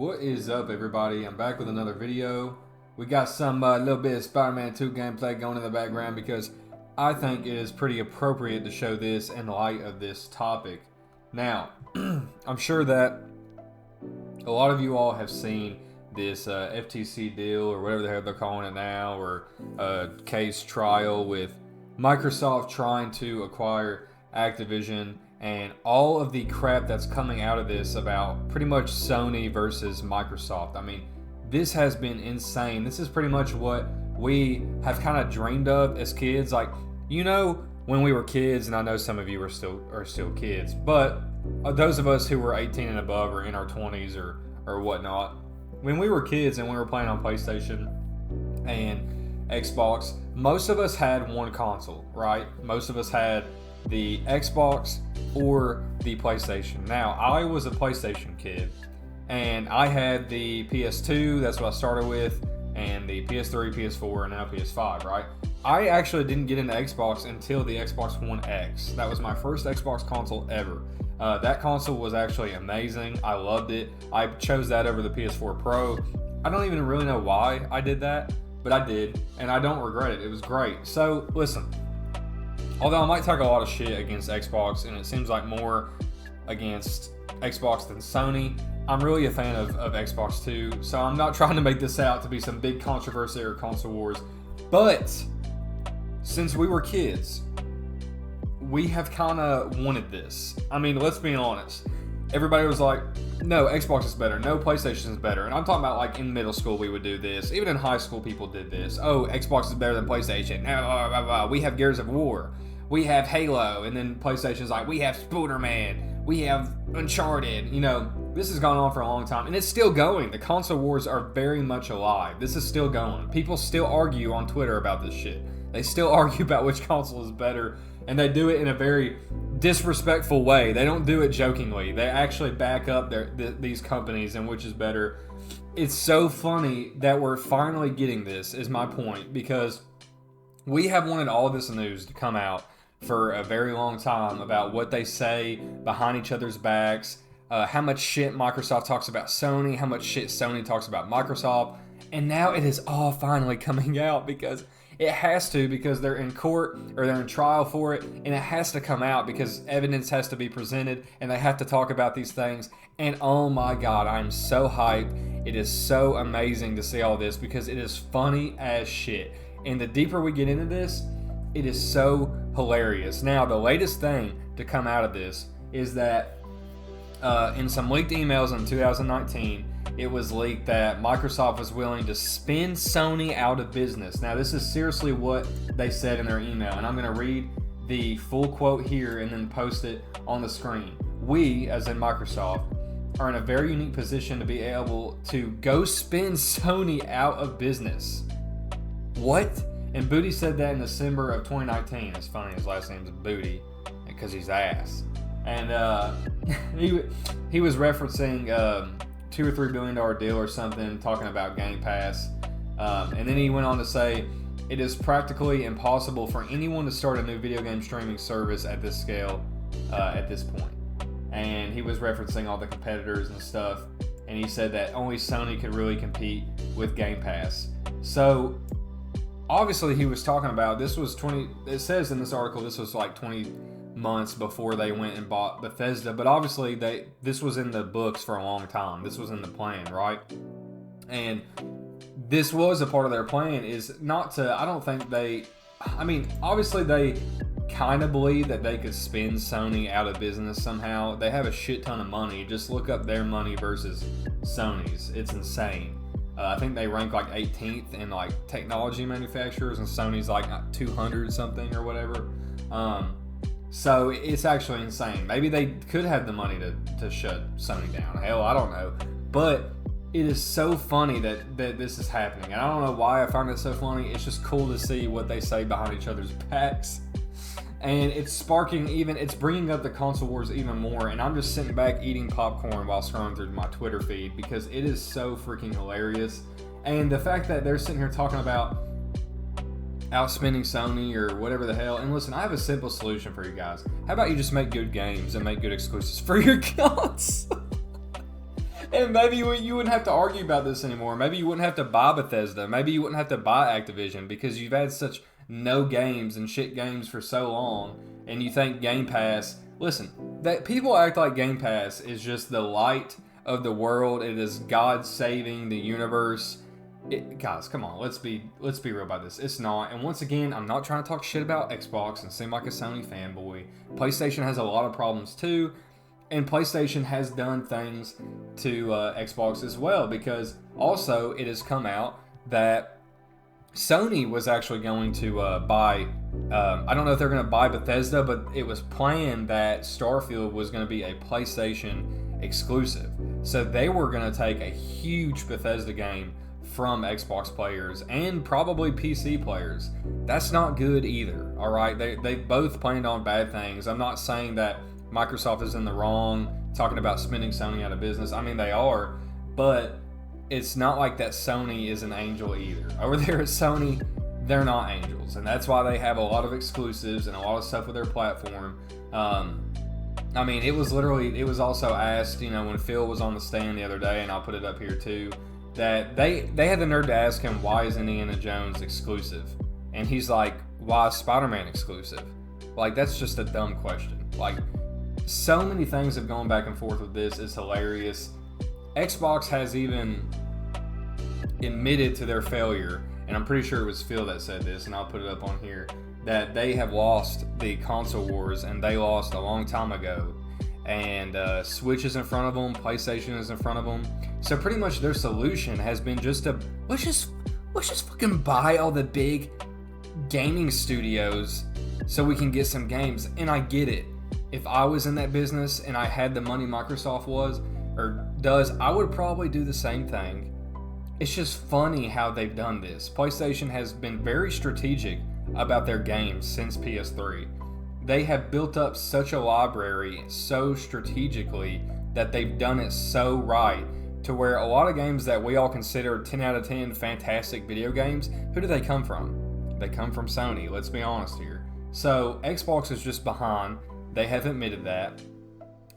What is up, everybody? I'm back with another video. We got some little bit of Spider-Man 2 gameplay going in the background because I think it is pretty appropriate to show this in light of this topic. Now, I'm sure that a lot of you all have seen this FTC deal, or whatever the hell they're calling it now, or case trial with Microsoft trying to acquire Activision, and all of the crap that's coming out of this about pretty much Sony versus Microsoft. I mean, this has been insane. This is pretty much what we have kind of dreamed of as kids. Like, you know, when we were kids, and I know some of you are still kids, but those of us who were 18 and above, or in our 20s or whatnot, when we were kids and we were playing on PlayStation and Xbox, most of us had one console, right? Most of us had the Xbox or the PlayStation. Now, I was a PlayStation kid, and I had the PS2, that's what I started with, and the PS3, PS4, and now PS5, right? I actually didn't get into Xbox until the Xbox One X. That was my first Xbox console ever. That console was actually amazing. I loved it. I chose that over the PS4 Pro. I don't even really know why I did that, but I did, and I don't regret it. It was great. So, listen. Although I might talk a lot of shit against Xbox, and it seems like more against Xbox than Sony, I'm really a fan of Xbox too, so I'm not trying to make this out to be some big controversy or console wars. But since we were kids, we have kind of wanted this. I mean, let's be honest. Everybody was like, no, Xbox is better. No, PlayStation is better. And I'm talking about, like, in middle school we would do this. Even in high school people did this. Oh, Xbox is better than PlayStation. We have Gears of War. We have Halo. And then PlayStation's like, we have Spider-Man. We have Uncharted. You know, this has gone on for a long time. And it's still going. The console wars are very much alive. This is still going. People still argue on Twitter about this shit. They still argue about which console is better. And they do it in a very disrespectful way. They don't do it jokingly. They actually back up these companies and which is better. It's so funny that we're finally getting this, is my point, because we have wanted all this news to come out for a very long time about what they say behind each other's backs, how much shit Microsoft talks about Sony, how much shit Sony talks about Microsoft, and now it is all finally coming out because it has to, because they're in court or they're in trial for it, and it has to come out because evidence has to be presented and they have to talk about these things. And oh my god, I'm so hyped. It is so amazing to see all this because it is funny as shit. And the deeper we get into this, it is so hilarious. Now, the latest thing to come out of this is that in some leaked emails in 2019, it was leaked that Microsoft was willing to spin Sony out of business. Now, this is seriously what they said in their email, and I'm going to read the full quote here and then post it on the screen. We, as in Microsoft, are in a very unique position to be able to go spin Sony out of business. What? And Booty said that in December of 2019. It's funny, his last name's Booty because he's ass. And he was referencing $2 or $3 billion deal or something, talking about Game Pass. And then he went on to say, it is practically impossible for anyone to start a new video game streaming service at this scale at this point. And he was referencing all the competitors and stuff. And he said that only Sony could really compete with Game Pass. So obviously he was talking about, this was it says in this article, this was like 20 months before they went and bought Bethesda, but obviously this was in the books for a long time. This was in the plan, right? And this was a part of their plan, is not to, I don't think obviously they kind of believe that they could spin Sony out of business somehow. They have a shit ton of money. Just look up their money versus Sony's. It's insane. I think they rank like 18th in like technology manufacturers, and Sony's like 200 something or whatever. So it's actually insane. Maybe they could have the money to shut Sony down. Hell, I don't know. But it is so funny that this is happening. And I don't know why I find it so funny. It's just cool to see what they say behind each other's backs. And it's it's bringing up the console wars even more. And I'm just sitting back eating popcorn while scrolling through my Twitter feed because it is so freaking hilarious. And the fact that they're sitting here talking about outspending Sony or whatever the hell. And listen, I have a simple solution for you guys. How about you just make good games and make good exclusives for your console? And maybe you wouldn't have to argue about this anymore. Maybe you wouldn't have to buy Bethesda. Maybe you wouldn't have to buy Activision because you've had such no games and shit games for so long. And you think Game Pass... Listen, that people act like Game Pass is just the light of the world. It is God saving the universe. Guys, come on, let's be real about this. It's not. And once again, I'm not trying to talk shit about Xbox and seem like a Sony fanboy. PlayStation has a lot of problems too, and PlayStation has done things to Xbox as well, because also it has come out that Sony was actually going to buy. I don't know if they're going to buy Bethesda, but it was planned that Starfield was going to be a PlayStation exclusive. So they were going to take a huge Bethesda game from Xbox players and probably PC players. That's not good either, all right? They both planned on bad things. I'm not saying that Microsoft is in the wrong talking about spinning Sony out of business. I mean, they are, but it's not like that Sony is an angel either. Over there at Sony, they're not angels, and that's why they have a lot of exclusives and a lot of stuff with their platform. I mean, it was also asked, when Phil was on the stand the other day, and I'll put it up here too, that they had the nerve to ask him, why is Indiana Jones exclusive? And he's like, why is Spider-Man exclusive? Like, that's just a dumb question. Like, so many things have gone back and forth with this. It's hilarious. Xbox has even admitted to their failure, and I'm pretty sure it was Phil that said this, and I'll put it up on here, that they have lost the console wars, and they lost a long time ago. And Switch is in front of them, PlayStation is in front of them. So pretty much their solution has been just to let's just fucking buy all the big gaming studios so we can get some games. And I get it. If I was in that business and I had the money Microsoft does, I would probably do the same thing. It's just funny how they've done this. PlayStation has been very strategic about their games since PS3. They have built up such a library so strategically that they've done it so right to where a lot of games that we all consider 10 out of 10 fantastic video games, who do they come from? They come from Sony, let's be honest here. So Xbox is just behind. They have admitted that.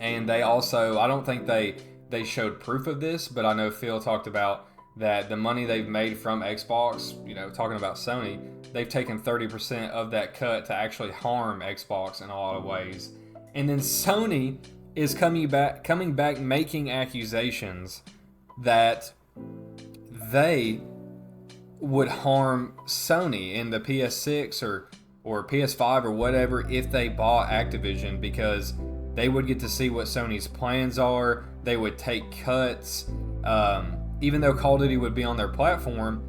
And they also, I don't think they showed proof of this, but I know Phil talked about that the money they've made from Xbox, talking about Sony, they've taken 30% of that cut to actually harm Xbox in a lot of ways. And then Sony is coming back making accusations that they would harm Sony in the PS6 or PS5 or whatever if they bought Activision, because they would get to see what Sony's plans are. They would take cuts. Even though Call of Duty would be on their platform,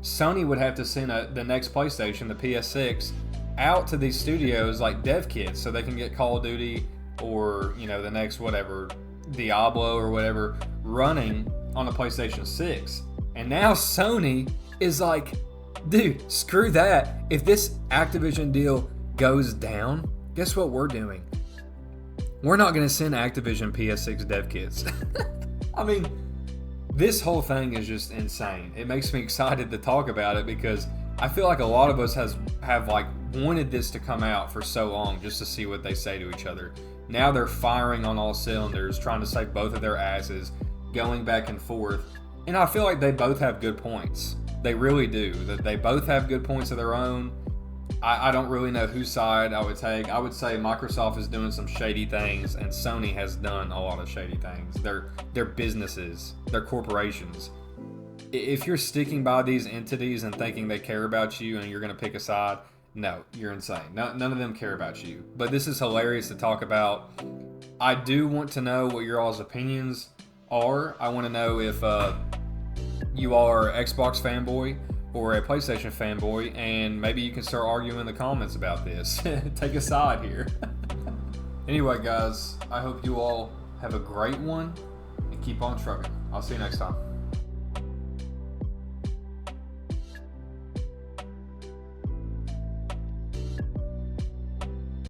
Sony would have to send the next PlayStation, the PS6, out to these studios like dev kits so they can get Call of Duty or, the next whatever, Diablo or whatever, running on the PlayStation 6. And now Sony is like, dude, screw that. If this Activision deal goes down, guess what we're doing? We're not going to send Activision PS6 dev kits. I mean, this whole thing is just insane. It makes me excited to talk about it because I feel like a lot of us have wanted this to come out for so long just to see what they say to each other. Now they're firing on all cylinders, trying to save both of their asses, going back and forth. And I feel like they both have good points. They really do. They both have good points of their own. I don't really know whose side I would take. I would say Microsoft is doing some shady things and Sony has done a lot of shady things. They're businesses. They're corporations. If you're sticking by these entities and thinking they care about you and you're going to pick a side, no, you're insane. None of them care about you. But this is hilarious to talk about. I do want to know what your all's opinions are. I want to know if you are an Xbox fanboy or a PlayStation fanboy, and maybe you can start arguing in the comments about this. Take a side here. Anyway, guys, I hope you all have a great one and keep on trucking. I'll see you next time.